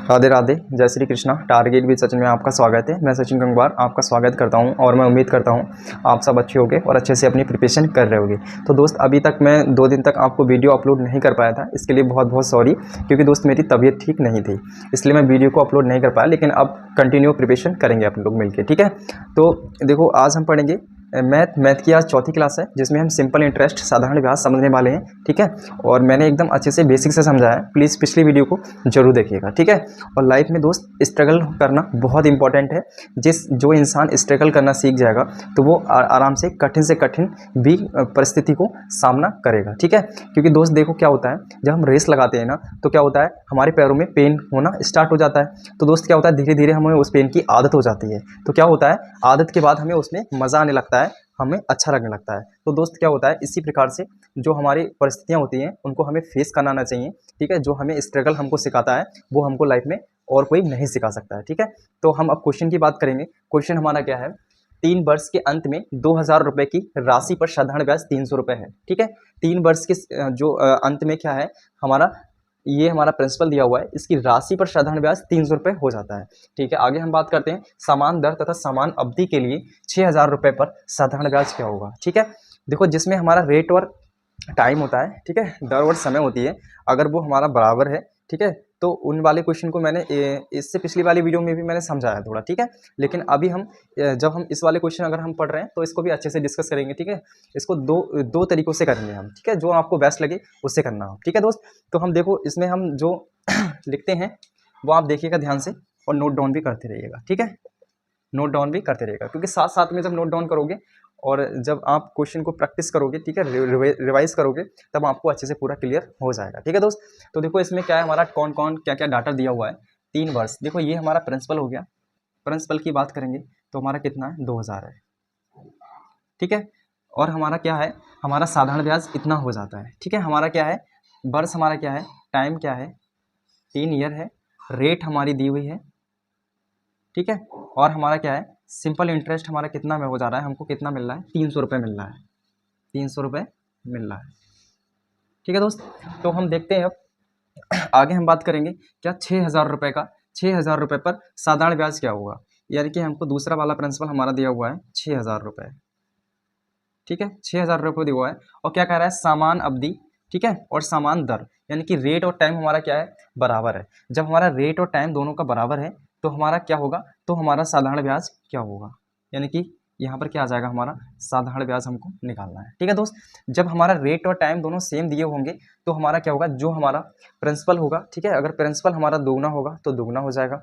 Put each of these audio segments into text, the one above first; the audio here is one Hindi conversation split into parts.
राधे राधे, जय श्री कृष्णा। टारगेट विद सचिन में आपका स्वागत है। मैं सचिन गंगवार आपका स्वागत करता हूं और मैं उम्मीद करता हूं आप सब अच्छे होंगे और अच्छे से अपनी प्रिपरेशन कर रहे होंगे। तो दोस्त, अभी तक मैं 2 दिन तक आपको वीडियो अपलोड नहीं कर पाया था, इसके लिए बहुत बहुत सॉरी, क्योंकि दोस्त मेरी तबीयत ठीक नहीं थी, इसलिए मैं वीडियो को अपलोड नहीं कर पाया। लेकिन अब कंटिन्यू प्रिपरेशन करेंगे अपन लोग मिलकर, ठीक है। तो देखो, आज हम पढ़ेंगे मैथ की आज चौथी क्लास है, जिसमें हम सिंपल इंटरेस्ट साधारण ब्याज समझने वाले हैं, ठीक है। और मैंने एकदम अच्छे से बेसिक से समझाया है, प्लीज़ पिछली वीडियो को जरूर देखिएगा, ठीक है। और लाइफ में दोस्त स्ट्रगल करना बहुत इंपॉर्टेंट है। जो इंसान स्ट्रगल करना सीख जाएगा तो वो आराम से कठिन भी परिस्थिति को सामना करेगा, ठीक है। क्योंकि दोस्त देखो, क्या होता है जब हम रेस लगाते हैं ना, तो क्या होता है हमारे पैरों में पेन होना स्टार्ट हो जाता है। तो दोस्त क्या होता है, धीरे धीरे हमें उस पेन की आदत हो जाती है। तो क्या होता है, आदत के बाद हमें उसमें मज़ा आने लगता है, हमें अच्छा लगने लगता है। तो दोस्त क्या होता है, इसी प्रकार से जो हमारी परिस्थितियाँ होती हैं उनको हमें फेस करना आना चाहिए, ठीक है। जो हमें स्ट्रगल हमको सिखाता है वो हमको लाइफ में और कोई नहीं सिखा सकता है, ठीक है। तो हम अब क्वेश्चन की बात करेंगे। क्वेश्चन हमारा क्या है, 3 वर्ष के अंत में 2000 रुपये की राशि पर साधारण ब्याज 300 रुपये है, ठीक है। 3 वर्ष के अंत में क्या है हमारा, ये हमारा प्रिंसिपल दिया हुआ है, इसकी राशि पर साधारण ब्याज 300 रुपये हो जाता है, ठीक है। आगे हम बात करते हैं, समान दर तथा समान अवधि के लिए 6000 रुपये पर साधारण ब्याज क्या होगा, ठीक है। देखो, जिसमें हमारा रेट और टाइम होता है, ठीक है, दर और समय होती है, अगर वो हमारा बराबर है, ठीक है, तो उन वाले क्वेश्चन को मैंने इससे पिछली वाली वीडियो में भी मैंने समझाया थोड़ा, ठीक है। लेकिन अभी हम जब हम इस वाले क्वेश्चन अगर हम पढ़ रहे हैं तो इसको भी अच्छे से डिस्कस करेंगे, ठीक है। इसको दो तरीकों से करेंगे हम, ठीक है, जो आपको बेस्ट लगे उससे करना हो, ठीक है दोस्त। तो हम देखो, इसमें हम जो लिखते हैं वो आप देखिएगा ध्यान से और नोट डाउन भी करते रहिएगा, ठीक है। नोट डाउन भी करते रहेगा, क्योंकि साथ साथ में जब नोट डाउन करोगे और जब आप क्वेश्चन को प्रैक्टिस करोगे, ठीक है, रिवाइज करोगे, तब आपको अच्छे से पूरा क्लियर हो जाएगा, ठीक है दोस्त। तो देखो, इसमें क्या है हमारा, कौन कौन क्या क्या डाटा दिया हुआ है। 3 वर्ष, देखो ये हमारा प्रिंसिपल हो गया। प्रिंसिपल की बात करेंगे तो हमारा कितना है, 2000 है, ठीक है। और हमारा क्या है, हमारा साधारण ब्याज इतना हो जाता है, ठीक है। हमारा क्या है, वर्ष हमारा क्या है, टाइम क्या है, 3 ईयर है, रेट हमारी दी हुई है, ठीक है। और हमारा क्या है, सिंपल इंटरेस्ट हमारा कितना में हो जा रहा है, हमको कितना मिल रहा है, 300 रुपये मिल रहा है, 300 रुपये मिल रहा है, ठीक है दोस्त। तो हम देखते हैं अब आगे हम बात करेंगे क्या, 6000 रुपये का, 6000 रुपये पर साधारण ब्याज क्या होगा। यानी कि हमको दूसरा वाला प्रिंसिपल हमारा दिया हुआ है 6000 रुपये, ठीक है, 6000 रुपये दिया हुआ है। और क्या कह रहा है, समान अवधि, ठीक है, और समान दर, यानी कि रेट और टाइम हमारा क्या है, बराबर है। जब हमारा रेट और टाइम दोनों का बराबर है तो हमारा क्या होगा, तो हमारा साधारण ब्याज क्या होगा, यानी कि यहाँ पर क्या आ जाएगा, हमारा साधारण ब्याज हमको निकालना है, ठीक है दोस्त। जब हमारा रेट और टाइम दोनों सेम दिए होंगे तो हमारा क्या होगा, जो हमारा प्रिंसिपल होगा, ठीक है, अगर प्रिंसिपल हमारा दोगुना होगा तो दोगुना हो जाएगा,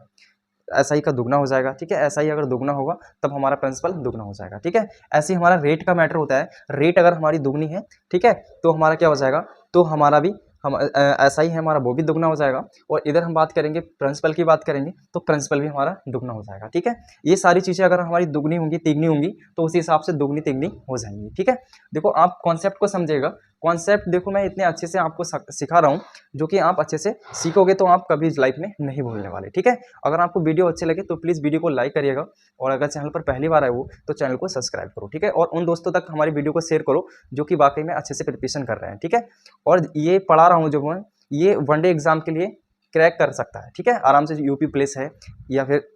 एसआई का दुगना हो जाएगा, ठीक है। एसआई अगर दुगना होगा तब हमारा प्रिंसिपल दुगना हो जाएगा, ठीक है। ऐसे ही हमारा रेट का मैटर होता है, रेट अगर हमारी दुगनी है, ठीक है, तो हमारा क्या हो जाएगा, तो हमारा भी हम ऐसा ही है, हमारा वो भी दुगना हो जाएगा। और इधर हम बात करेंगे, प्रिंसिपल की बात करेंगे तो प्रिंसिपल भी हमारा दुगना हो जाएगा, ठीक है। ये सारी चीज़ें अगर हमारी दुगनी होंगी तिगनी होंगी तो उसी हिसाब से दुगनी तिगनी हो जाएंगी, ठीक है। देखो, आप कॉन्सेप्ट को समझिएगा। कॉन्सेप्ट देखो, मैं इतने अच्छे से आपको सिखा रहा हूँ, जो कि आप अच्छे से सीखोगे तो आप कभी लाइफ में नहीं भूलने वाले, ठीक है। अगर आपको वीडियो अच्छे लगे तो प्लीज़ वीडियो को लाइक करिएगा, और अगर चैनल पर पहली बार आए हो तो चैनल को सब्सक्राइब करो, ठीक है। और उन दोस्तों तक हमारी वीडियो को शेयर करो जो कि वाकई में अच्छे से प्रिपरेशन कर रहे हैं, ठीक है। और ये पढ़ा रहा हूँ जो मैं, ये वनडे एग्जाम के लिए क्रैक कर सकता है, ठीक है, आराम से। यूपी पुलिस है या फिर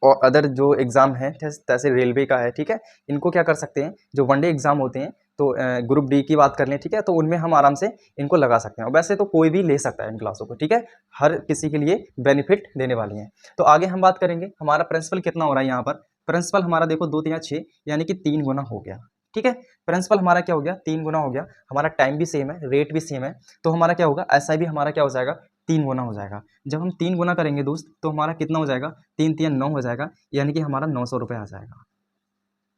और अदर जो एग्ज़ाम है जैसे रेलवे का है, ठीक है, इनको क्या कर सकते हैं, जो वनडे एग्ज़ाम होते हैं, तो ग्रुप डी की बात कर लें, ठीक है, तो उनमें हम आराम से इनको लगा सकते हैं। और वैसे तो कोई भी ले सकता है इन क्लासों को, ठीक है, हर किसी के लिए बेनिफिट देने वाली हैं। तो आगे हम बात करेंगे, हमारा प्रिंसिपल कितना हो रहा है, यहाँ पर प्रिंसिपल हमारा देखो 2 3 6, यानी कि 3 गुना हो गया, ठीक है। प्रिंसिपल हमारा क्या हो गया, 3 गुना हो गया। हमारा टाइम भी सेम है, रेट भी सेम है, तो हमारा क्या होगा, ऐसा भी हमारा क्या हो जाएगा, 3 गुना हो जाएगा। जब हम 3 गुना करेंगे दोस्त तो हमारा कितना हो जाएगा, 3 3 9 हो जाएगा, यानी कि हमारा 900 रुपये आ जाएगा,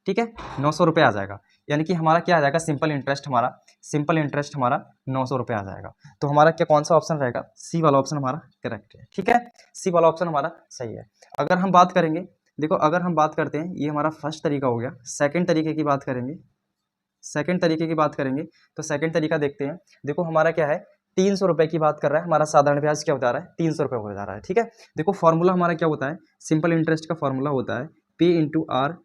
ठीक है, 900 रुपये आ जाएगा। यानी कि हमारा क्या आ जाएगा, सिंपल इंटरेस्ट हमारा 900 रुपये आ जाएगा। तो हमारा क्या, कौन सा ऑप्शन रहेगा, सी वाला ऑप्शन हमारा करेक्ट है, ठीक है, सी वाला ऑप्शन हमारा सही है। अगर हम बात करेंगे, देखो अगर हम बात करते हैं, ये हमारा फर्स्ट तरीका हो गया। सेकंड तरीके की बात करेंगे, तो सेकंड तरीका देखते हैं। देखो हमारा क्या है, 300 रुपये की बात कर रहा है, हमारा साधारण ब्याज क्या बता रहा है, 300 रुपये हो जा रहा है, ठीक है। देखो फॉर्मूला हमारा क्या होता है, सिंपल इंटरेस्ट का फॉर्मूला होता है P into R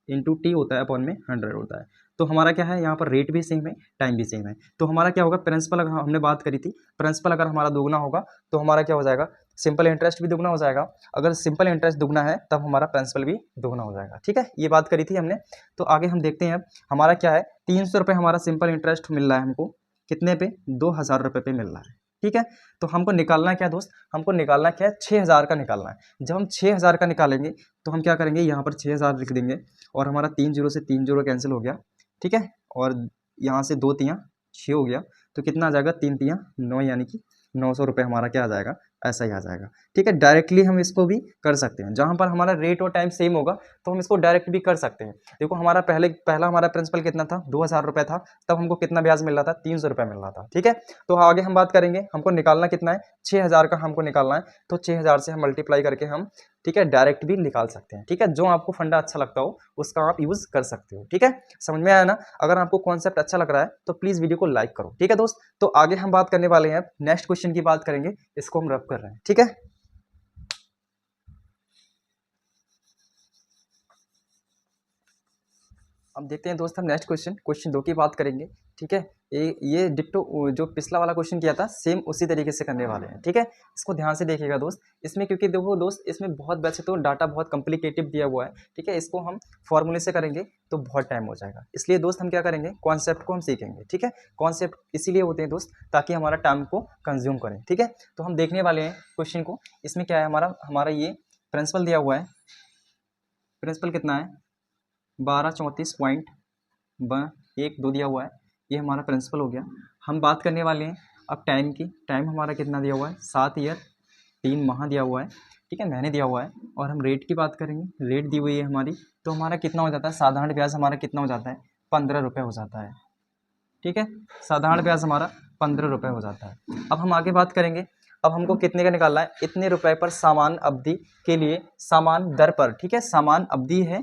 into T होता है, अपॉन में 100 होता है। तो हमारा क्या है, यहाँ पर रेट भी सेम है, टाइम भी सेम है। तो हमारा क्या होगा, प्रिंसिपल अगर हमने बात करी थी, प्रिंसिपल अगर हमारा दोगुना होगा तो हमारा क्या हो जाएगा, सिंपल इंटरेस्ट भी दुगना हो जाएगा, अगर सिंपल इंटरेस्ट दुगना है तब हमारा प्रिंसिपल भी दुगना हो जाएगा। ठीक है, ये बात करी थी हमने। तो आगे हम देखते हैं अब हमारा क्या है, 300 रुपये हमारा सिंपल इंटरेस्ट मिल रहा है हमको, कितने पे, 2000 रुपये पे मिल रहा है। ठीक है, तो हमको निकालना क्या है दोस्त, हमको निकालना क्या है, 6000 का निकालना है। जब हम 6000 का निकालेंगे तो हम क्या करेंगे, यहाँ पर 6000 लिख देंगे और हमारा 3 जीरो से 3 जीरो कैंसिल हो गया। ठीक है, और यहाँ से 2 तियाँ 6 हो गया, तो कितना आ जाएगा, 3 तियाँ 9, यानी कि 900 रुपये हमारा क्या आ जाएगा, ऐसा ही आ जाएगा। ठीक है, डायरेक्टली हम इसको भी कर सकते हैं, जहाँ पर हमारा रेट और टाइम सेम होगा तो हम इसको डायरेक्ट भी कर सकते हैं। देखो हमारा पहला हमारा प्रिंसिपल कितना था, 2000 रुपये था, तब हमको कितना ब्याज मिल रहा था, 300 रुपये मिल रहा था। ठीक है, तो आगे हम बात करेंगे, हमको निकालना कितना है, 6000 का हमको निकालना है, तो 6000 से हम मल्टीप्लाई करके हम, ठीक है, डायरेक्ट भी निकाल सकते हैं। ठीक है, जो आपको फंडा अच्छा लगता हो उसका आप यूज कर सकते हो। ठीक है, समझ में आया ना। अगर आपको कॉन्सेप्ट अच्छा लग रहा है तो प्लीज वीडियो को लाइक करो। ठीक है दोस्त, तो आगे हम बात करने वाले हैं, नेक्स्ट क्वेश्चन की बात करेंगे, इसको हम रब कर रहे हैं। ठीक है, अब देखते हैं दोस्त हम नेक्स्ट क्वेश्चन 2 की बात करेंगे। ठीक है, ये डिट्टो जो पिछला वाला क्वेश्चन किया था सेम उसी तरीके से करने वाले हैं। ठीक है, इसको ध्यान से देखिएगा दोस्त, इसमें क्योंकि देखो दोस्त इसमें बहुत वैसे तो डाटा बहुत कॉम्प्लिकेटिव दिया हुआ है। ठीक है, इसको हम फॉर्मूले से करेंगे तो बहुत टाइम हो जाएगा, इसलिए दोस्त हम क्या करेंगे, कॉन्सेप्ट को हम सीखेंगे। ठीक है, कॉन्सेप्ट इसीलिए होते हैं दोस्त ताकि हमारा टाइम को कंज्यूम करें। ठीक है, तो हम देखने वाले हैं क्वेश्चन को, इसमें क्या है, हमारा ये प्रिंसिपल दिया हुआ है, प्रिंसिपल कितना है, 1234.12 दिया हुआ है, ये हमारा प्रिंसिपल हो गया। हम बात करने वाले हैं अब टाइम की, टाइम हमारा कितना दिया हुआ है, 7 ईयर 3 माह दिया हुआ है। ठीक है, महीने दिया हुआ है, और हम रेट की बात करेंगे, रेट दी हुई है हमारी, तो हमारा कितना हो जाता है, साधारण ब्याज हमारा कितना हो जाता है, 15 रुपये हो जाता है। ठीक है, साधारण ब्याज हमारा 15 रुपये हो जाता है। अब हम आगे बात करेंगे, अब हमको कितने का निकालना है, इतने रुपए पर सामान अवधि के लिए समान दर पर। ठीक है, सामान अवधि है,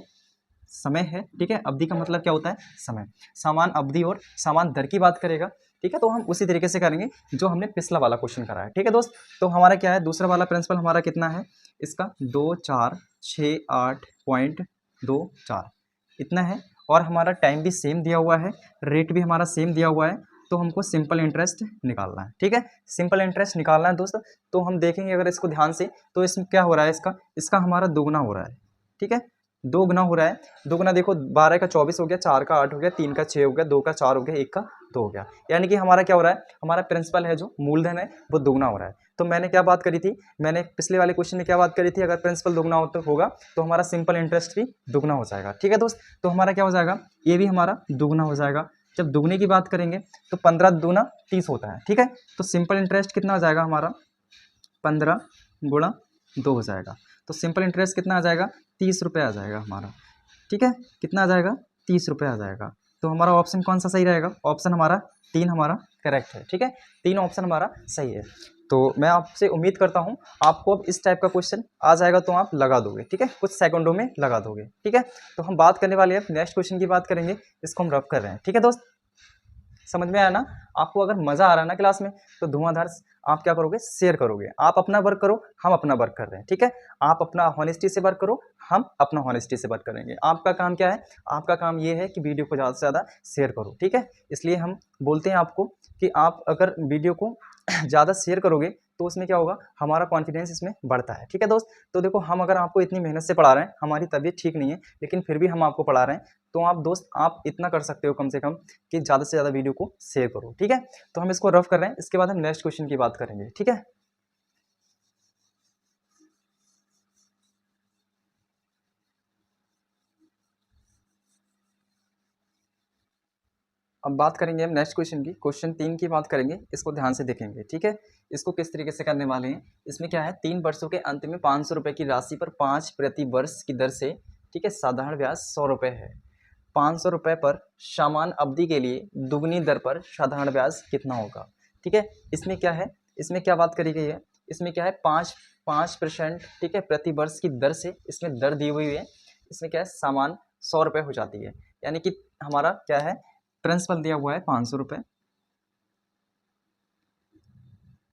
समय है। ठीक है, अवधि का मतलब क्या होता है, समय, समान अवधि और समान दर की बात करेगा। ठीक है, तो हम उसी तरीके से करेंगे जो हमने पिछला वाला क्वेश्चन करा है। ठीक है दोस्त, तो हमारा क्या है, दूसरा वाला प्रिंसिपल हमारा कितना है, इसका 2468.24 इतना है, और हमारा टाइम भी सेम दिया हुआ है, रेट भी हमारा सेम दिया हुआ है, तो हमको सिंपल इंटरेस्ट निकालना है। ठीक है, सिंपल इंटरेस्ट निकालना है दोस्त, तो हम देखेंगे अगर इसको ध्यान से, तो इसमें क्या हो रहा है, इसका हमारा दोगुना हो रहा है। ठीक है, दो गुना हो रहा है, दो गुना देखो, 12 का 24 हो गया, 4 का 8 हो गया, 3 का 6 हो गया, 2 का 4 हो गया, 1 का 2 हो गया, यानी कि हमारा क्या हो रहा है, हमारा प्रिंसिपल है जो मूलधन है वो दोगुना हो रहा है। तो मैंने क्या बात करी थी, मैंने पिछले वाले क्वेश्चन में क्या बात करी थी, अगर प्रिंसिपल दोगुना होगा तो हमारा सिंपल इंटरेस्ट भी दोगुना हो जाएगा। ठीक है दोस्त, तो हमारा क्या हो जाएगा, ये भी हमारा दोगुना हो जाएगा। जब दुगने की बात करेंगे तो 15 दूना 30 होता है। ठीक है, तो सिंपल इंटरेस्ट कितना हो जाएगा हमारा, 15 गुणा 2 हो जाएगा, तो सिंपल इंटरेस्ट कितना आ जाएगा, 30 रुपये आ जाएगा हमारा। ठीक है, कितना आ जाएगा, 30 रुपये आ जाएगा। तो हमारा ऑप्शन कौन सा सही रहेगा, ऑप्शन हमारा 3 हमारा करेक्ट है। ठीक है, 3 ऑप्शन हमारा सही है। तो मैं आपसे उम्मीद करता हूँ आपको अब इस टाइप का क्वेश्चन आ जाएगा तो आप लगा दोगे। ठीक है, कुछ सेकंडों में लगा दोगे। ठीक है, तो हम बात करने वाले हैं नेक्स्ट क्वेश्चन की बात करेंगे, इसको हम रफ कर रहे हैं। ठीक है दोस्त, समझ में आया ना। आपको अगर मजा आ रहा है ना क्लास में, तो धुआंधार आप क्या करोगे, शेयर करोगे। आप अपना वर्क करो, हम अपना वर्क कर रहे हैं। ठीक है, आप अपना हॉनेस्टी से वर्क करो, हम अपना हॉनेस्टी से वर्क करेंगे। आपका काम क्या है, आपका काम ये है कि वीडियो को ज़्यादा से ज़्यादा शेयर करो। ठीक है, इसलिए हम बोलते हैं आपको कि आप अगर वीडियो को ज़्यादा शेयर करोगे तो उसमें क्या होगा, हमारा कॉन्फिडेंस इसमें बढ़ता है। ठीक है दोस्त, तो देखो हम अगर आपको इतनी मेहनत से पढ़ा रहे हैं, हमारी तबीयत ठीक नहीं है लेकिन फिर भी हम आपको पढ़ा रहे हैं, तो आप दोस्त आप इतना कर सकते हो कम से कम कि ज़्यादा से ज़्यादा वीडियो को शेयर करो। ठीक है, तो हम इसको रफ कर रहे हैं, इसके बाद हम नेक्स्ट क्वेश्चन की बात करेंगे। ठीक है, अब बात करेंगे हम नेक्स्ट क्वेश्चन की, क्वेश्चन 3 की बात करेंगे, इसको ध्यान से देखेंगे। ठीक है, इसको किस तरीके से करने वाले हैं, इसमें क्या है, 3 वर्षों के अंत में 500 रुपये की राशि पर 5 प्रति वर्ष की दर से, ठीक है, साधारण ब्याज 100 रुपये है। 500 रुपये पर समान अवधि के लिए दुगनी दर पर साधारण ब्याज कितना होगा। ठीक है, इसमें क्या है, इसमें क्या बात करी गई है, इसमें क्या है, 5% ठीक है प्रति वर्ष की दर से इसमें दर दी हुई है। इसमें क्या है, सामान 100 रुपये हो जाती है, यानी कि हमारा क्या है, प्रिंसिपल दिया हुआ है 500 रुपये।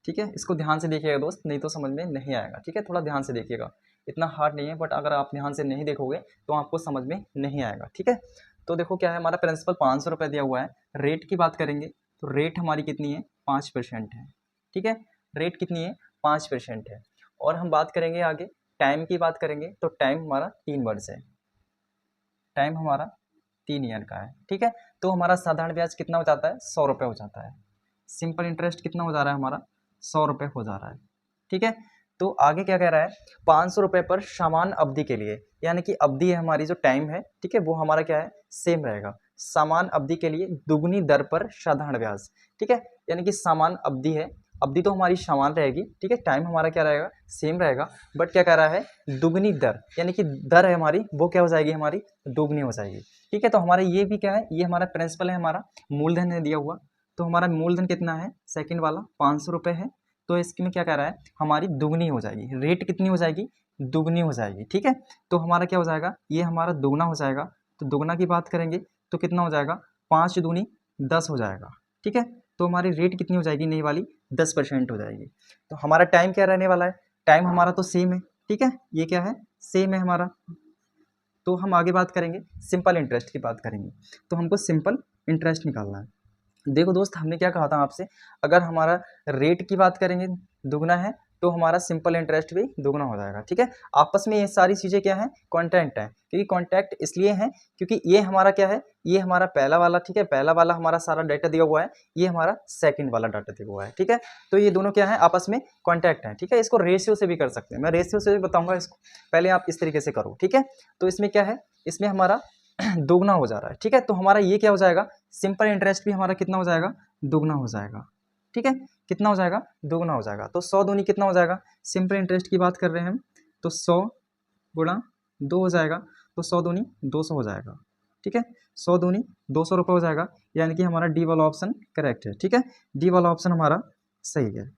ठीक है, इसको ध्यान से देखिएगा दोस्त, नहीं तो समझ में नहीं आएगा। ठीक है, थोड़ा ध्यान से देखिएगा, इतना हार्ड नहीं है, बट अगर आप ध्यान से नहीं देखोगे तो आपको समझ में नहीं आएगा। ठीक है, तो देखो क्या है, हमारा प्रिंसिपल 500 रुपये दिया हुआ है। रेट की बात करेंगे तो रेट हमारी कितनी है, 5% है। ठीक है, रेट कितनी है, 5% है। और हम बात करेंगे आगे टाइम की बात करेंगे, तो टाइम हमारा 3 वर्ष है, टाइम हमारा 3 ईयर का है, ठीक है। तो हमारा साधारण ब्याज कितना हो जाता है, 100 रुपये हो जाता है। सिंपल इंटरेस्ट कितना हो जा रहा है हमारा, 100 रुपये हो जा रहा है, ठीक है। तो आगे क्या कह रहा है, 500 रुपये पर समान अवधि के लिए, यानी कि अवधि है हमारी जो टाइम है, ठीक है, वो हमारा क्या है, सेम रहेगा। समान अवधि के लिए दुगनी दर पर साधारण ब्याज, ठीक है, यानी कि समान अवधि है, अवधि तो हमारी समान रहेगी, ठीक है, टाइम हमारा क्या रहेगा, सेम रहेगा, बट क्या कह रहा है, दुगनी दर, यानी कि दर है हमारी वो क्या हो जाएगी, हमारी दुगनी हो जाएगी, ठीक है। तो हमारा ये भी क्या है, ये हमारा प्रिंसिपल है, हमारा मूलधन है दिया हुआ, तो हमारा मूलधन कितना है, सेकंड वाला 500 रुपये है, तो इसमें क्या कह रहा है, हमारी दुगनी हो जाएगी, रेट कितनी हो जाएगी, दुगनी हो जाएगी, ठीक है। तो हमारा क्या हो जाएगा, ये हमारा दुगना हो जाएगा, तो दुगना की बात करेंगे तो कितना हो जाएगा, 5 दूनी 10 हो जाएगा, ठीक है। तो हमारी रेट कितनी हो जाएगी, नई वाली 10% हो जाएगी। तो हमारा टाइम क्या रहने वाला है, टाइम हमारा तो सेम है, ठीक है, ये क्या है, सेम है हमारा। तो हम आगे बात करेंगे सिंपल इंटरेस्ट की बात करेंगे, तो हमको सिंपल इंटरेस्ट निकालना है। देखो दोस्त, हमने क्या कहा था आपसे, अगर हमारा रेट की बात करेंगे दुगना है, तो हमारा सिंपल इंटरेस्ट भी दुगना हो जाएगा, ठीक है। आपस में ये सारी चीज़ें क्या है, कॉन्टेक्ट है, क्योंकि कॉन्टैक्ट इसलिए है क्योंकि ये हमारा क्या है, ये हमारा पहला वाला, ठीक है, पहला वाला हमारा सारा डाटा दिया हुआ है, ये हमारा सेकंड वाला डाटा दिया हुआ है, ठीक है। तो ये दोनों क्या है, आपस में कॉन्टैक्ट है, ठीक है। इसको रेशियो से भी कर सकते हैं, मैं रेशियो से भी बताऊंगा इसको, पहले आप इस तरीके से करो, ठीक है। तो इसमें क्या है, इसमें हमारा दोगुना हो जा रहा है, ठीक है। तो हमारा ये क्या हो जाएगा, सिंपल इंटरेस्ट भी हमारा कितना हो जाएगा, दुगना हो जाएगा, ठीक है। कितना हो जाएगा, दुगना हो जाएगा। तो 100 दूनी कितना हो जाएगा, सिंपल इंटरेस्ट की बात कर रहे हैं हम, तो 100 गुणा 2 हो जाएगा, तो 100 दूनी 200 हो जाएगा, ठीक है। 100 दूनी 200 रुपये हो जाएगा, यानी कि हमारा डी वाला ऑप्शन करेक्ट है, ठीक है, डी वाला ऑप्शन हमारा सही है,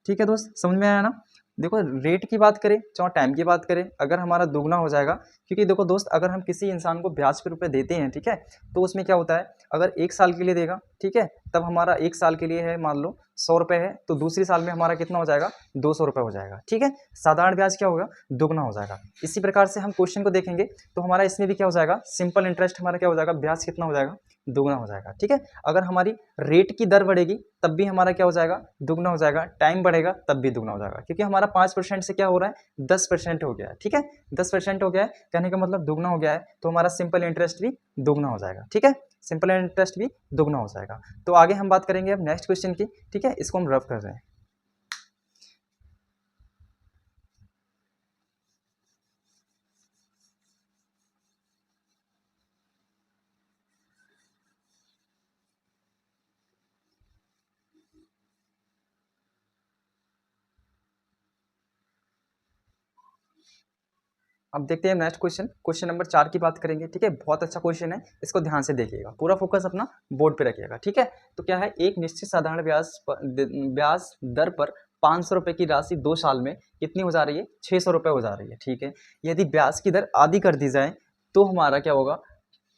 ठीक है दोस्त, समझ में आया ना। देखो रेट की बात करें चाहे टाइम की बात करें, अगर हमारा दुगना हो जाएगा, क्योंकि देखो दोस्त, अगर हम किसी इंसान को ब्याज पे रुपए देते हैं, ठीक है, तो उसमें क्या होता है, अगर 1 साल के लिए देगा, ठीक है, तब हमारा 1 साल के लिए है, मान लो 100 रुपये है, तो दूसरी साल में हमारा कितना हो जाएगा, 200 रुपये हो जाएगा, ठीक है। साधारण ब्याज क्या होगा, दुगना हो जाएगा। इसी प्रकार से हम क्वेश्चन को देखेंगे, तो हमारा इसमें भी क्या हो जाएगा, सिंपल इंटरेस्ट हमारा क्या हो जाएगा, ब्याज कितना हो जाएगा, दुगना हो जाएगा, ठीक है। अगर हमारी रेट की दर बढ़ेगी तब भी हमारा क्या हो जाएगा, दुगना हो जाएगा, टाइम बढ़ेगा तब भी दुगना हो जाएगा, क्योंकि हमारा 5% से क्या हो रहा है, 10% हो गया है, ठीक है, 10% हो गया है, कहने का मतलब दुगना हो गया है, तो हमारा सिंपल इंटरेस्ट भी दुगना हो जाएगा, ठीक है, सिंपल इंटरेस्ट भी दुगना हो जाएगा। तो आगे हम बात करेंगे अब नेक्स्ट क्वेश्चन की, ठीक है, इसको हम रफ कर रहे हैं। अब देखते हैं नेक्स्ट क्वेश्चन, क्वेश्चन नंबर 4 की बात करेंगे, ठीक है, बहुत अच्छा क्वेश्चन है, इसको ध्यान से देखिएगा, पूरा फोकस अपना बोर्ड पे रखिएगा, ठीक है। तो क्या है, एक निश्चित साधारण ब्याज दर पर 500 रुपये की राशि 2 साल में कितनी हो जा रही है, 600 रुपये हो जा रही है, ठीक है। यदि ब्याज की दर आधी कर दी जाए तो हमारा क्या होगा,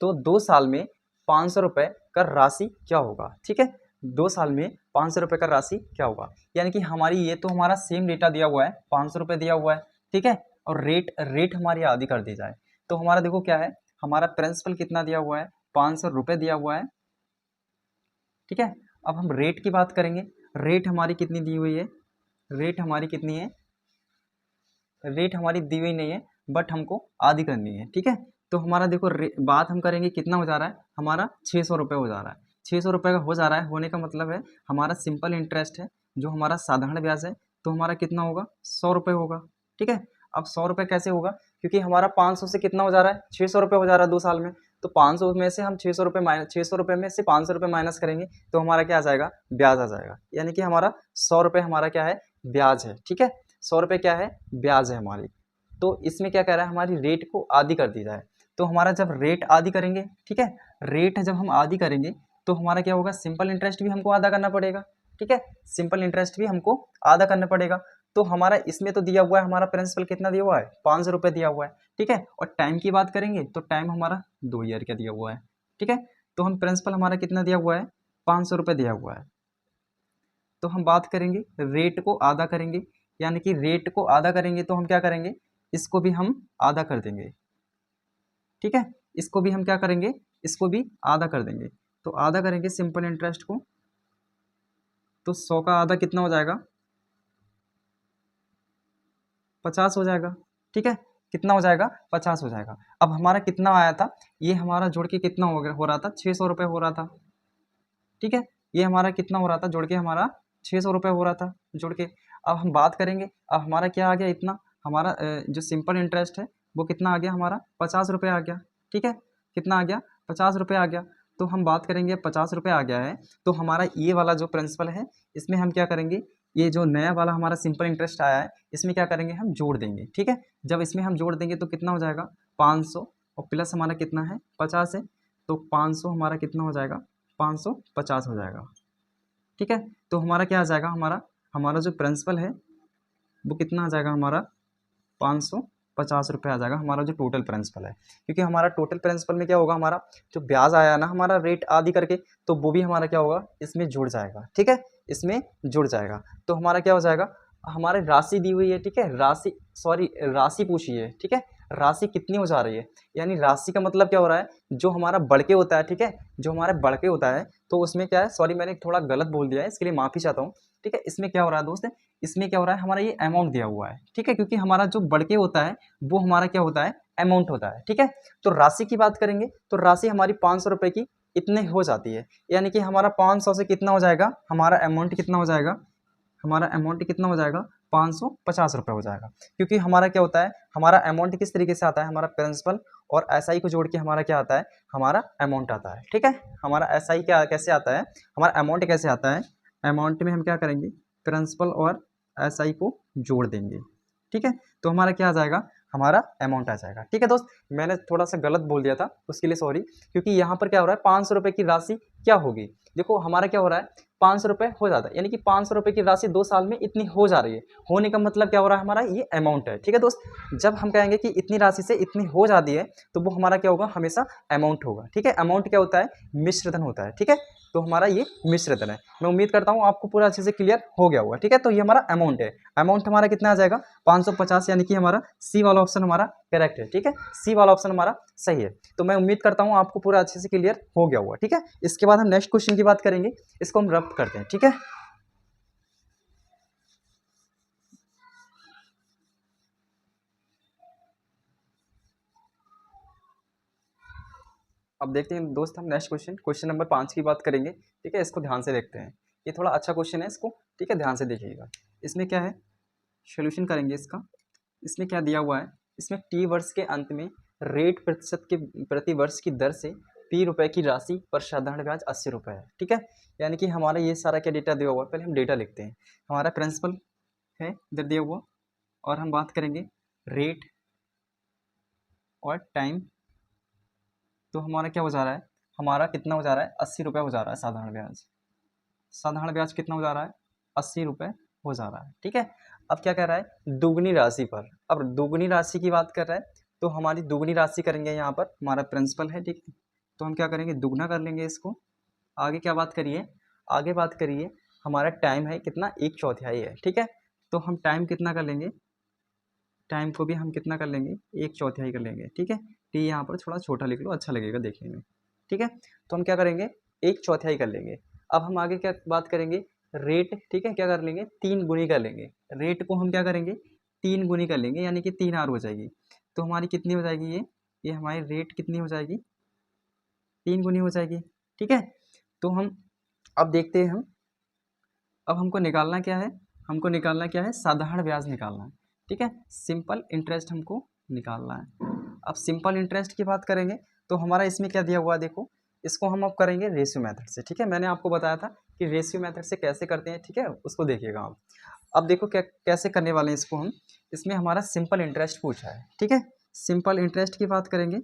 तो 2 साल में 500 रुपये का राशि क्या होगा, ठीक है, 2 साल में 500 रुपये का राशि क्या होगा, यानी कि हमारी ये तो हमारा सेम डेटा दिया हुआ है, 500 रुपये दिया हुआ है, ठीक है, और रेट रेट हमारी आधी कर दी जाए, तो हमारा देखो क्या है, हमारा प्रिंसिपल कितना दिया हुआ है, 500 रुपये दिया हुआ है, ठीक है। अब हम रेट की बात करेंगे, रेट हमारी कितनी दी हुई है, रेट हमारी कितनी है, रेट हमारी दी हुई नहीं है, बट हमको आधी करनी है, ठीक है। तो हमारा देखो बात हम करेंगे कितना हो जा रहा है, हमारा 600 रुपये हो जा रहा है, 600 रुपये का हो जा रहा है, होने का मतलब है हमारा सिंपल इंटरेस्ट है, जो हमारा साधारण ब्याज है, तो हमारा कितना होगा, 100 रुपये होगा, ठीक है। अब 100 रुपये कैसे होगा, क्योंकि हमारा 500 से कितना हो जा रहा है, 600 रुपये हो जा रहा है 2 साल में, तो 500 में से हम 600 रुपये माइनस, 600 रुपये में से 500 रुपये माइनस करेंगे, तो हमारा क्या आ जाएगा, ब्याज आ जाएगा, यानी कि हमारा 100 रुपये हमारा क्या है, ब्याज है, ठीक है। 100 रुपये क्या है, ब्याज है हमारी। तो इसमें क्या कह रहा है, हमारी रेट को आधी कर दी जाए, तो हमारा जब रेट आधी करेंगे, ठीक है, रेट जब हम आधी करेंगे तो हमारा क्या होगा, सिंपल इंटरेस्ट भी हमको आधा करना पड़ेगा, ठीक है, सिंपल इंटरेस्ट भी हमको आधा करना पड़ेगा। तो हमारा इसमें तो दिया हुआ है, हमारा प्रिंसिपल कितना दिया हुआ है, 500 रुपये दिया हुआ है, ठीक है। और टाइम की बात करेंगे तो टाइम हमारा 2 ईयर का दिया हुआ है, ठीक है। तो हम प्रिंसिपल हमारा कितना दिया हुआ है, 500 रुपये दिया हुआ है। तो हम बात करेंगे रेट को आधा करेंगे, यानी कि रेट को आधा करेंगे तो हम क्या करेंगे, इसको भी हम आधा कर देंगे, ठीक है, इसको भी हम क्या करेंगे, इसको भी आधा कर देंगे। तो आधा करेंगे सिंपल इंटरेस्ट को, तो 100 का आधा कितना हो जाएगा, 50 हो जाएगा। ठीक है, कितना हो जाएगा? 50 हो जाएगा। अब हमारा कितना आया था? ये हमारा जोड़ के कितना हो रहा था? 600 रुपये हो रहा था। ठीक है, ये हमारा कितना हो रहा था? जोड़ के हमारा 600 रुपये हो रहा था जोड़ के। अब हम बात करेंगे, अब हमारा क्या आ गया? इतना हमारा जो सिंपल इंटरेस्ट है वो कितना आ गया हमारा? 50 रुपये आ गया। ठीक है, कितना आ गया? 50 रुपये आ गया। तो हम बात करेंगे, 50 रुपये आ गया है तो हमारा ये वाला जो प्रिंसिपल है इसमें हम क्या करेंगे? ये जो नया वाला हमारा सिंपल इंटरेस्ट आया है इसमें क्या करेंगे? हम जोड़ देंगे। ठीक है, जब इसमें हम जोड़ देंगे तो कितना हो जाएगा? 500 और प्लस हमारा कितना है? 50 है, तो 500 हमारा कितना हो जाएगा? 550 हो जाएगा। ठीक है, तो हमारा क्या आ जाएगा? हमारा हमारा जो प्रिंसिपल है वो कितना आ जाएगा? हमारा 550 रुपये आ जाएगा, हमारा जो टोटल प्रिंसिपल है। क्योंकि हमारा टोटल प्रिंसिपल में क्या होगा? हमारा जो ब्याज आया ना हमारा रेट आदि करके, तो वो भी हमारा क्या होगा? इसमें जुड़ जाएगा। ठीक है, इसमें जुड़ जाएगा। तो हमारा क्या हो जाएगा? हमारी राशि दी हुई है। ठीक है, राशि पूछी है। ठीक है, राशि कितनी हो जा रही है? यानी राशि का मतलब क्या हो रहा है? जो हमारा बढ़ के होता है। ठीक है, जो हमारा बढ़ के होता है तो उसमें क्या है? सॉरी, मैंने थोड़ा गलत बोल दिया है, इसके लिए माफ़ी चाहता हूँ। ठीक है, इसमें क्या हो रहा है दोस्त? इसमें क्या हो रहा है? हमारा ये अमाउंट दिया हुआ है। ठीक है, क्योंकि हमारा जो बढ़ के होता है वो हमारा क्या होता है? अमाउंट होता है। ठीक है, तो राशि की बात करेंगे तो राशि हमारी 500 रुपये की इतने हो जाती है। यानी कि हमारा 500 से कितना हो जाएगा? हमारा अमाउंट कितना हो जाएगा? हमारा अमाउंट कितना हो जाएगा? 550 रुपये हो जाएगा। क्योंकि हमारा क्या होता है? हमारा अमाउंट किस तरीके से आता है? हमारा प्रिंसिपल और एसआई को जोड़ के हमारा क्या आता है? हमारा अमाउंट आता है। ठीक है, हमारा एसआई क्या कैसे आता है? हमारा अमाउंट कैसे आता है? अमाउंट में हम क्या करेंगे? प्रिंसिपल और एसआई को जोड़ देंगे। ठीक है, तो हमारा क्या आ जाएगा? हमारा अमाउंट आ जाएगा। ठीक है दोस्त, मैंने थोड़ा सा गलत बोल दिया था, उसके लिए सॉरी। क्योंकि यहाँ पर क्या हो रहा है? 500 रुपये की राशि क्या होगी? देखो हमारा क्या हो रहा है? 500 रुपये हो जाता है, यानी कि 500 रुपये की राशि 2 साल में इतनी हो जा रही है। होने का मतलब क्या हो रहा है? हमारा ये अमाउंट है। ठीक है दोस्त, जब हम कहेंगे कि इतनी राशि से इतनी हो जाती है तो वो हमारा क्या होगा? हमेशा अमाउंट होगा। ठीक है, अमाउंट क्या होता है? मिश्रधन होता है। ठीक है, तो हमारा ये मिश्रधन है। मैं उम्मीद करता हूँ आपको पूरा अच्छे से क्लियर हो गया होगा। ठीक है, तो ये हमारा अमाउंट है। अमाउंट हमारा कितना आ जाएगा? 550, यानी कि हमारा सी वाला ऑप्शन हमारा करेक्ट है। ठीक है, सी वाला ऑप्शन हमारा सही है। तो मैं उम्मीद करता हूँ आपको पूरा अच्छे से क्लियर हो गया होगा। ठीक है, इसके बाद हम नेक्स्ट क्वेश्चन की बात करेंगे, इसको हम रब्त करते हैं। ठीक है, अब देखते हैं दोस्त, हम नेक्स्ट क्वेश्चन नंबर 5 की बात करेंगे। ठीक है, इसको ध्यान से देखते हैं, ये थोड़ा अच्छा क्वेश्चन है, इसको ठीक है ध्यान से देखिएगा। इसमें क्या है? सोल्यूशन करेंगे इसका। इसमें क्या दिया हुआ है? इसमें टी वर्ष के अंत में रेट प्रतिशत के प्रति वर्ष की दर से पी रुपए की राशि पर साधारण ब्याज 80 रुपये है। ठीक है, यानी कि हमारा ये सारा क्या डेटा दिया हुआ है? पहले हम डेटा लिखते हैं। हमारा प्रिंसिपल है इधर दिया हुआ, और हम बात करेंगे रेट और टाइम। तो हमारा क्या हो जा रहा है? हमारा कितना हो जा रहा है? 80 रुपये हो जा रहा है साधारण ब्याज। साधारण ब्याज कितना हो जा रहा है? 80 रुपये हो जा रहा है। ठीक है, अब क्या कह रहा है? दुगनी राशि पर। अब दुगनी राशि की बात कर रहा है तो हमारी दुगनी राशि करेंगे यहाँ पर, हमारा प्रिंसिपल है। ठीक है, तो हम क्या करेंगे? दुगना कर लेंगे इसको। आगे क्या बात करिए? आगे बात करिए, हमारा टाइम है कितना? 1/4 है। ठीक है, तो हम टाइम कितना कर लेंगे? टाइम को भी हम कितना कर लेंगे? 1/4 कर लेंगे। ठीक है, टी यहाँ पर थोड़ा छोटा लिख लो, अच्छा लगेगा देखने में। ठीक है, तो हम क्या करेंगे? 1/4 कर लेंगे। अब हम आगे क्या बात करेंगे? रेट। ठीक है, क्या कर लेंगे? 3 गुनी कर लेंगे। रेट को हम क्या करेंगे? 3 गुनी कर लेंगे, यानी कि 3R हो जाएगी। तो हमारी कितनी हो जाएगी? ये हमारी रेट कितनी हो जाएगी? 3 गुनी हो जाएगी। ठीक है, तो हम अब देखते हैं, हम अब हमको निकालना क्या है? हमको निकालना क्या है? साधारण ब्याज निकालना है। ठीक है, सिंपल इंटरेस्ट हमको निकालना है। अब सिंपल इंटरेस्ट की बात करेंगे तो हमारा इसमें क्या दिया हुआ है? देखो, इसको हम अब करेंगे रेशियो मेथड से। ठीक है, मैंने आपको बताया था कि रेशियो मेथड से कैसे करते हैं। ठीक है, उसको देखिएगा आप। अब देखो क्या कैसे करने वाले हैं इसको हम। इसमें हमारा सिंपल इंटरेस्ट पूछा है। ठीक है, सिंपल इंटरेस्ट की बात करेंगे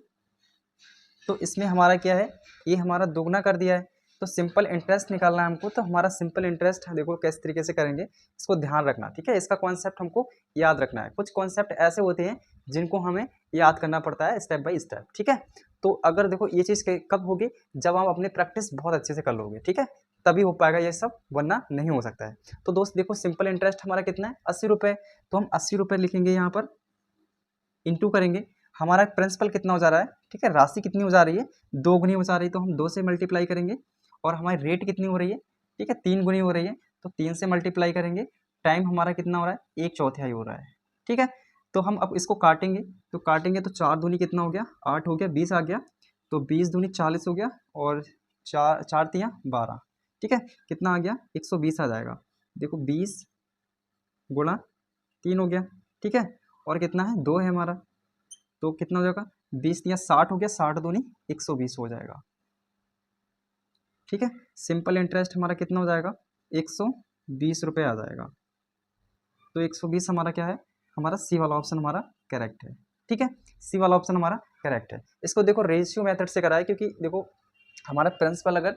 तो इसमें हमारा क्या है? ये हमारा दोगुना कर दिया है। तो सिंपल इंटरेस्ट निकालना है हमको, तो हमारा सिंपल इंटरेस्ट देखो किस तरीके से करेंगे, इसको ध्यान रखना। ठीक है, इसका कॉन्सेप्ट हमको याद रखना है। कुछ कॉन्सेप्ट ऐसे होते हैं जिनको हमें याद करना पड़ता है स्टेप बाय स्टेप। ठीक है, तो अगर देखो ये चीज़ कब होगी? जब आप अपने प्रैक्टिस बहुत अच्छे से कर लोगे। ठीक है, तभी हो पाएगा ये सब, वरना नहीं हो सकता है। तो दोस्त देखो, सिंपल इंटरेस्ट हमारा कितना है? 80 रुपये। तो हम 80 रुपये लिखेंगे यहाँ पर, इंटू करेंगे। हमारा प्रिंसिपल कितना हो जा रहा है? ठीक है, राशि कितनी हो जा रही है? 2 गुनी हो जा रही है, तो हम 2 से मल्टीप्लाई करेंगे। और हमारी रेट कितनी हो रही है? ठीक है, 3 गुनी हो रही है, तो 3 से मल्टीप्लाई करेंगे। टाइम हमारा कितना हो रहा है? 1/4 हो रहा है। ठीक है, तो हम अब इसको काटेंगे, तो काटेंगे तो 4 दूनी कितना हो गया, 8 हो गया, 20 आ गया, तो 20 दूनी 40 हो गया, और 4 तियाँ 12, ठीक है, कितना आ गया, 120 आ जाएगा। देखो 20 गुणा 3 हो गया, ठीक है, और कितना है, 2 है हमारा, तो कितना हो जाएगा, 20 तियाँ 60 हो गया, 60 दूनी 120 हो जाएगा, ठीक है। सिंपल इंटरेस्ट हमारा कितना हो जाएगा, 120 रुपये आ जाएगा। तो 120 हमारा क्या है, हमारा सी वाला ऑप्शन हमारा करेक्ट है, ठीक है, सी वाला ऑप्शन हमारा करेक्ट है। इसको देखो रेशियो मेथड से करा है, क्योंकि देखो हमारा प्रिंसिपल अगर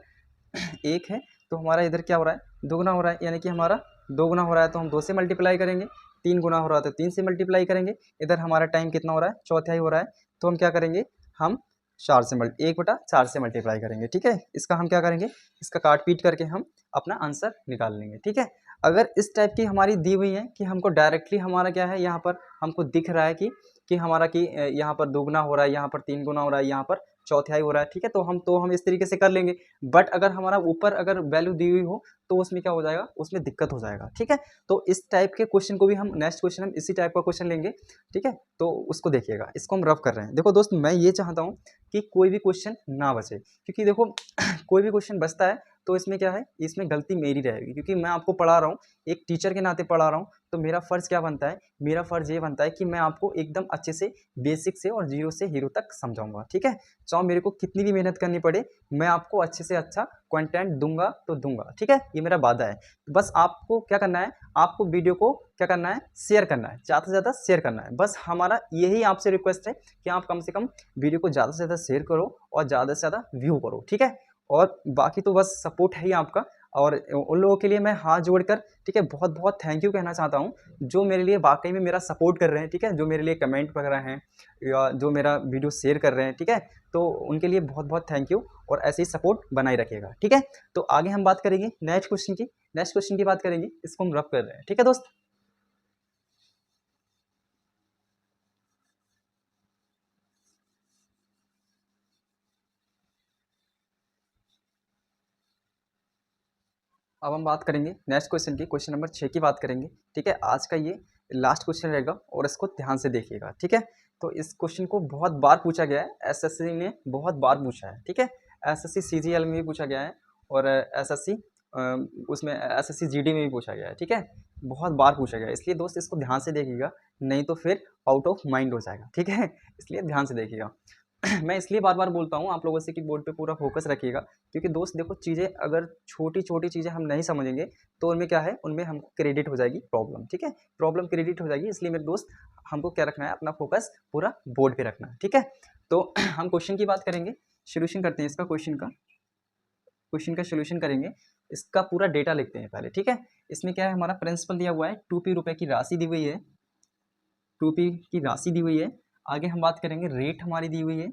1 है तो हमारा इधर क्या हो रहा है, दोगुना हो रहा है, यानी कि हमारा 2 गुना हो रहा है तो हम 2 से मल्टीप्लाई करेंगे, 3 गुना हो रहा है तो 3 से मल्टीप्लाई करेंगे। इधर हमारा टाइम कितना हो रहा है, चौथाई हो रहा है, तो हम क्या करेंगे, हम 1/4 से मल्टीप्लाई करेंगे, ठीक है। इसका हम क्या करेंगे, इसका काट पीट करके हम अपना आंसर निकाल लेंगे, ठीक है। अगर इस टाइप की हमारी दी हुई है कि हमको डायरेक्टली हमारा क्या है, यहाँ पर हमको दिख रहा है कि हमारा कि यहाँ पर दोगुना हो रहा है, यहाँ पर 3 गुना हो रहा है, यहाँ पर चौथाई हो रहा है, ठीक है, तो हम इस तरीके से कर लेंगे। बट अगर हमारा ऊपर अगर वैल्यू दी हुई हो तो उसमें क्या हो जाएगा, उसमें दिक्कत हो जाएगा, ठीक है। तो इस टाइप के क्वेश्चन को भी हम नेक्स्ट क्वेश्चन हम इसी टाइप का क्वेश्चन लेंगे, ठीक है। तो उसको देखिएगा, इसको हम रफ कर रहे हैं। देखो दोस्त, मैं ये चाहता हूँ कि कोई भी क्वेश्चन ना बचे, क्योंकि देखो कोई भी क्वेश्चन बचता है तो इसमें क्या है, इसमें गलती मेरी रहेगी, क्योंकि मैं आपको पढ़ा रहा हूँ, एक टीचर के नाते पढ़ा रहा हूँ, तो मेरा फ़र्ज़ क्या बनता है, मेरा फ़र्ज़ ये बनता है कि मैं आपको एकदम अच्छे से बेसिक से और जीरो से हीरो तक समझाऊंगा, ठीक है। चाहे मेरे को कितनी भी मेहनत करनी पड़े, मैं आपको अच्छे से अच्छा कंटेंट दूंगा तो दूंगा, ठीक है, ये मेरा वादा है। बस आपको क्या करना है, आपको वीडियो को क्या करना है, शेयर करना है, ज़्यादा से ज़्यादा शेयर करना है। बस हमारा यही आपसे रिक्वेस्ट है कि आप कम से कम वीडियो को ज़्यादा से ज़्यादा शेयर करो और ज़्यादा से ज़्यादा व्यू करो, ठीक है। और बाकी तो बस सपोर्ट है ही आपका, और उन लोगों के लिए मैं हाथ जोड़कर, ठीक है, बहुत बहुत थैंक यू कहना चाहता हूँ, जो मेरे लिए वाकई में मेरा सपोर्ट कर रहे हैं, ठीक है, जो मेरे लिए कमेंट कर रहे हैं या जो मेरा वीडियो शेयर कर रहे हैं, ठीक है, तो उनके लिए बहुत बहुत थैंक यू, और ऐसे ही सपोर्ट बनाए रखिएगा, ठीक है। तो आगे हम बात करेंगे नेक्स्ट क्वेश्चन की बात करेंगे, इसको हम रफ कर रहे हैं, ठीक है दोस्त। अब हम बात करेंगे नेक्स्ट क्वेश्चन की, क्वेश्चन नंबर 6 की बात करेंगे, ठीक है। आज का ये लास्ट क्वेश्चन रहेगा और इसको ध्यान से देखिएगा, ठीक है। तो इस क्वेश्चन को बहुत बार पूछा गया है, एसएससी ने बहुत बार पूछा है, ठीक है। एसएससी सीजीएल में भी पूछा गया है, और एसएससी उसमें एसएससी जीडी में भी पूछा गया है, ठीक है, बहुत बार पूछा गया है। इसलिए दोस्त इसको ध्यान से देखिएगा, नहीं तो फिर आउट ऑफ माइंड हो जाएगा, ठीक है, इसलिए ध्यान से देखिएगा। मैं इसलिए बार बार बोलता हूँ आप लोगों से कि बोर्ड पे पूरा फोकस रखिएगा, क्योंकि दोस्त देखो चीज़ें अगर छोटी छोटी चीज़ें हम नहीं समझेंगे तो उनमें क्या है, उनमें हमको क्रेडिट हो जाएगी प्रॉब्लम, ठीक है, प्रॉब्लम क्रेडिट हो जाएगी। इसलिए मेरे दोस्त हमको क्या रखना है, अपना फोकस पूरा बोर्ड पे रखना है, ठीक है। तो हम क्वेश्चन की बात करेंगे, सोल्यूशन करते हैं इसका, क्वेश्चन का सोल्यूशन करेंगे। इसका पूरा डेटा लिखते हैं पहले, ठीक है। इसमें क्या है, हमारा प्रिंसिपल दिया हुआ है, 2p रुपये की राशि दी हुई है, 2p की राशि दी हुई है। आगे हम बात करेंगे, रेट हमारी दी हुई है,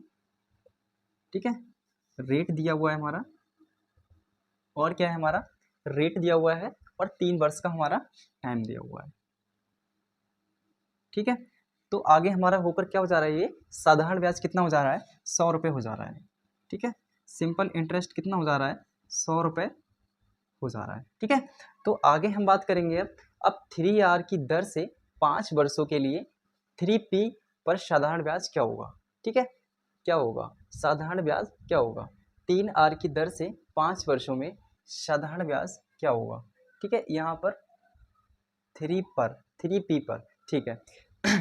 ठीक है, रेट दिया हुआ है हमारा, और क्या है हमारा, रेट दिया हुआ है, और 3 वर्ष का हमारा टाइम दिया हुआ है, ठीक है। तो आगे हमारा होकर क्या हो जा रहा है, ये साधारण ब्याज कितना हो जा रहा है, 100 रुपये हो जा रहा है, ठीक है। सिंपल इंटरेस्ट कितना हो जा रहा है, 100 रुपये हो जा रहा है, ठीक है। तो आगे हम बात करेंगे अब 3R की दर से 5 वर्षों के लिए 3P पर साधारण ब्याज क्या होगा, ठीक है, क्या होगा, साधारण ब्याज क्या होगा, 3R की दर से 5 वर्षों में साधारण ब्याज क्या होगा, ठीक है। यहाँ पर 3P पर, ठीक है।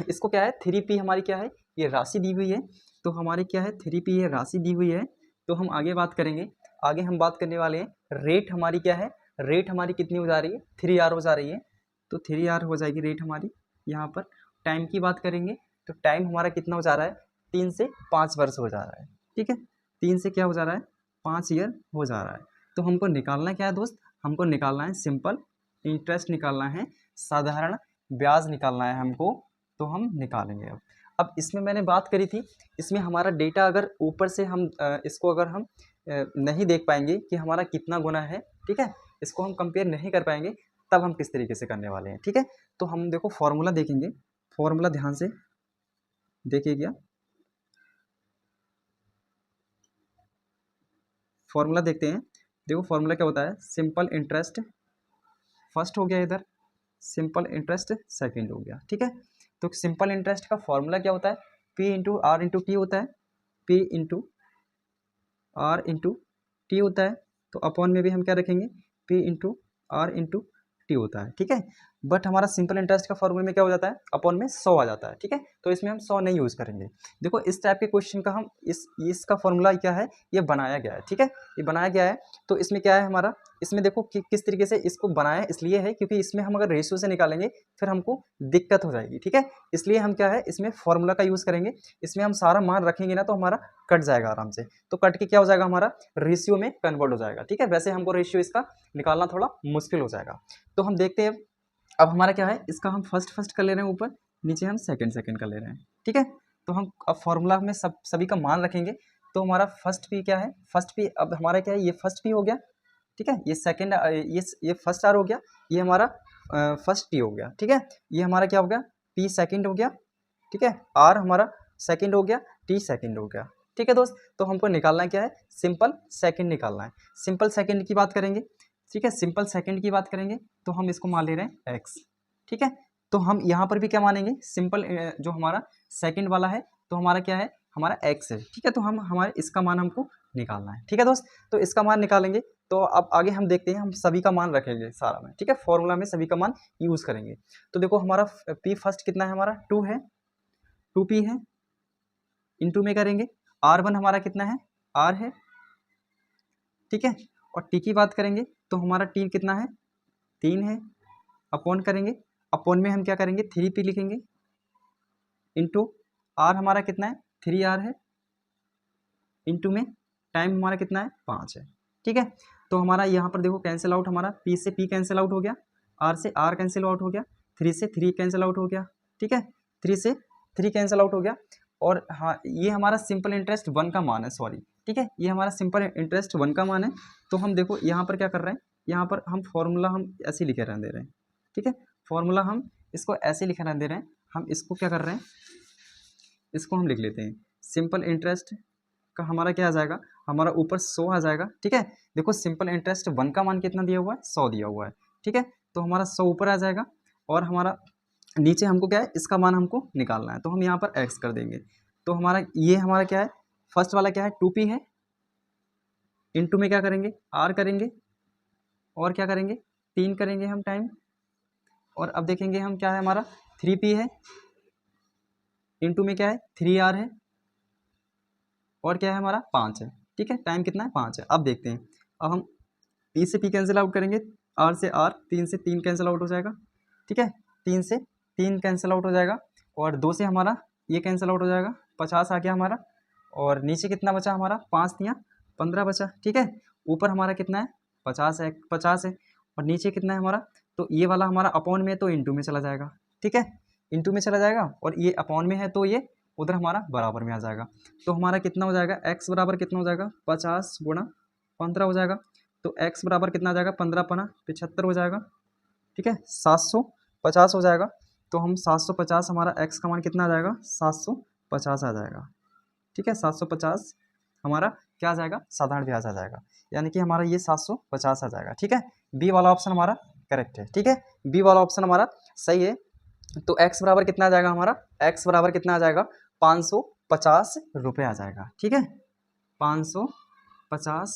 इसको क्या है, 3P हमारी क्या है, ये राशि दी हुई है, तो हमारी क्या है, 3P ये राशि दी हुई है। तो हम आगे बात करेंगे, आगे हम बात करने वाले हैं रेट हमारी क्या है, रेट हमारी कितनी हो जा रही है, 3R हो जा रही है, तो 3R हो जाएगी रेट हमारी। यहाँ पर टाइम की बात करेंगे, तो टाइम हमारा कितना हो जा रहा है, 3 से 5 वर्ष हो जा रहा है, ठीक है, 3 से क्या हो जा रहा है, 5 ईयर हो जा रहा है। तो हमको निकालना क्या है दोस्त, हमको निकालना है सिंपल इंटरेस्ट निकालना है, साधारण ब्याज निकालना है हमको, तो हम निकालेंगे। अब इसमें मैंने बात करी थी, इसमें हमारा डेटा अगर ऊपर से हम इसको अगर हम नहीं देख पाएंगे कि हमारा कितना गुना है, ठीक है, इसको हम कंपेयर नहीं कर पाएंगे, तब हम किस तरीके से करने वाले हैं, ठीक है। तो हम देखो फॉर्मूला देखेंगे, फॉर्मूला ध्यान से देखिएगा, फॉर्मूला देखते हैं। देखो फॉर्मूला क्या होता है, सिंपल इंटरेस्ट फर्स्ट हो गया इधर, सिंपल इंटरेस्ट सेकंड हो गया, ठीक है। तो सिंपल इंटरेस्ट का फॉर्मूला क्या होता है, P into R into T होता है, P into R into T होता है। तो अपॉन में भी हम क्या रखेंगे, P into R into T होता है, ठीक है। बट हमारा सिंपल इंटरेस्ट का फॉर्मूला में क्या हो जाता है, अपॉन में 100 आ जाता है, ठीक है। तो इसमें हम 100 नहीं यूज़ करेंगे। देखो इस टाइप के क्वेश्चन का हम इसका फॉर्मूला क्या है, ये बनाया गया है, ठीक है, ये बनाया गया है। तो इसमें क्या है हमारा, इसमें देखो कि किस तरीके से इसको बनाया इसलिए है क्योंकि इसमें हम अगर रेशियो से निकालेंगे फिर हमको दिक्कत हो जाएगी, ठीक है। इसलिए हम क्या है, इसमें फॉर्मूला का यूज़ करेंगे। इसमें हम सारा मान रखेंगे ना तो हमारा कट जाएगा आराम से, तो कट के क्या हो जाएगा, हमारा रेशियो में कन्वर्ट हो जाएगा, ठीक है। वैसे हमको रेशियो इसका निकालना थोड़ा मुश्किल हो जाएगा। तो हम देखते हैं अब हमारा क्या है, इसका हम फर्स्ट कर ले रहे हैं ऊपर, नीचे हम सेकंड कर ले रहे हैं, ठीक है। तो हम अब फॉर्मूला में सभी का मान रखेंगे। तो हमारा फर्स्ट पी क्या है, फर्स्ट पी अब हमारा क्या है, ये फर्स्ट पी हो गया, ठीक है। ये सेकंड, ये फर्स्ट आर हो गया, ये हमारा फर्स्ट टी हो गया, ठीक है। ये हमारा क्या हो गया, पी सेकंड हो गया, ठीक है। आर हमारा सेकंड हो गया, टी सेकंड हो गया, ठीक है दोस्त। तो हमको निकालना क्या है, सिंपल सेकंड निकालना है। सिंपल सेकंड की बात करेंगे, ठीक है। सिंपल सेकंड की बात करेंगे तो हम इसको मान ले रहे हैं x, ठीक है। तो हम यहाँ पर भी क्या मानेंगे, सिंपल जो हमारा सेकंड वाला है तो हमारा क्या है, हमारा x है, ठीक है। तो हम हमारे इसका मान हमको निकालना है, ठीक है दोस्त। तो इसका मान निकालेंगे। तो अब आगे हम देखते हैं, हम सभी का मान रखेंगे सारा में, ठीक है। फॉर्मूला में सभी का मान यूज़ करेंगे। तो देखो हमारा p फर्स्ट कितना है, हमारा 2 है, 2p है, इंटू में करेंगे r1 हमारा कितना है, r है, ठीक है। और t की बात करेंगे तो हमारा t कितना है, 3 है, अपॉन करेंगे, अपॉन में हम क्या करेंगे, 3p लिखेंगे, इंटू r हमारा कितना है, 3r है, इंटू में टाइम हमारा कितना है, 5 है, ठीक है। तो हमारा यहाँ पर देखो कैंसिल आउट, हमारा p से p कैंसिल आउट हो गया, r से r कैंसिल आउट हो गया, 3 से 3 कैंसिल आउट हो गया, ठीक है, 3 से 3 कैंसिल आउट हो गया। और हाँ, ये हमारा सिंपल इंटरेस्ट 1 का मान है, सॉरी, ठीक है, ये हमारा सिंपल इंटरेस्ट 1 का मान है। तो हम देखो यहाँ पर क्या कर रहे हैं, यहाँ पर हम फॉर्मूला हम ऐसे लिखे रहने दे रहे हैं, ठीक है। फॉर्मूला हम इसको ऐसे लिखे रहने दे रहे हैं। हम इसको क्या कर रहे हैं, इसको हम लिख लेते हैं, सिंपल इंटरेस्ट का हमारा क्या आ जाएगा, हमारा ऊपर 100 आ जाएगा, ठीक है। देखो सिंपल इंटरेस्ट 1 का मान कितना दिया हुआ है, 100 दिया हुआ है, ठीक है। तो हमारा 100 ऊपर आ जाएगा और हमारा नीचे हमको क्या है, इसका मान हमको निकालना है। तो हम यहाँ पर x कर देंगे। तो हमारा ये हमारा क्या है, फर्स्ट वाला क्या है, 2p है, इंटू में क्या करेंगे, r करेंगे, और क्या करेंगे, 3 करेंगे हम टाइम। और अब देखेंगे हम क्या है, हमारा 3p है, इंटू में क्या है, 3r है, और क्या है हमारा 5 है, ठीक है। टाइम कितना है, 5 है। अब देखते हैं, अब हम p से p कैंसिल आउट करेंगे, r से r, 3 से 3 कैंसिल आउट हो जाएगा, ठीक है, 3 से 3 कैंसिल आउट हो जाएगा, और 2 से हमारा ये कैंसिल आउट हो जाएगा, 50 आ गया हमारा। और नीचे कितना बचा हमारा, 5 दिया 15 बचा, ठीक है। ऊपर हमारा कितना है, 50 है, 50 है, और नीचे कितना है हमारा, तो ये वाला हमारा अपॉन में तो इंटू में चला जाएगा, ठीक है, इंटू में चला जाएगा। और ये अपॉन में है तो ये उधर हमारा बराबर में आ जाएगा। तो हमारा कितना हो जाएगा, x बराबर कितना हो जाएगा, 50 गुणा 15 हो जाएगा। तो x बराबर कितना आ जाएगा, 15 पना 75 हो जाएगा, ठीक है, 750 हो जाएगा। तो हम 750, हमारा x का मान कितना आ जाएगा, 750 आ जाएगा, ठीक है। 750 हमारा क्या आ जाएगा, साधारण ब्याज आ जाएगा, यानी कि हमारा ये 750 आ जाएगा, ठीक है। बी वाला ऑप्शन हमारा करेक्ट है, ठीक है, बी वाला ऑप्शन हमारा सही है। तो x बराबर कितना आ जाएगा, हमारा x बराबर कितना आ जाएगा, 550 रुपये आ जाएगा, ठीक है, 550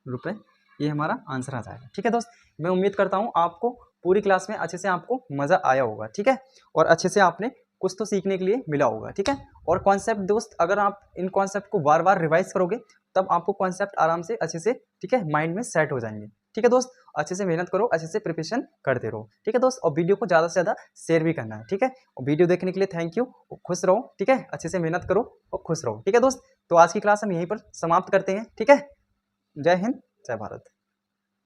रुपये, ये हमारा आंसर आ जाएगा, ठीक है दोस्त। मैं उम्मीद करता हूँ आपको पूरी क्लास में अच्छे से आपको मज़ा आया होगा, ठीक है, और अच्छे से आपने कुछ तो सीखने के लिए मिला होगा, ठीक है। और कॉन्सेप्ट दोस्त, अगर आप इन कॉन्सेप्ट को बार बार रिवाइज करोगे तब आपको कॉन्सेप्ट आराम से अच्छे से, ठीक है, माइंड में सेट हो जाएंगे, ठीक है दोस्त। अच्छे से मेहनत करो, अच्छे से प्रिपरेशन करते रहो, ठीक है दोस्त। और वीडियो को ज़्यादा से ज़्यादा शेयर भी करना है, ठीक है। और वीडियो देखने के लिए थैंक यू, खुश रहो, ठीक है, अच्छे से मेहनत करो और खुश रहो, ठीक है दोस्त। तो आज की क्लास हम यहीं पर समाप्त करते हैं, ठीक है। जय हिंद, जय भारत।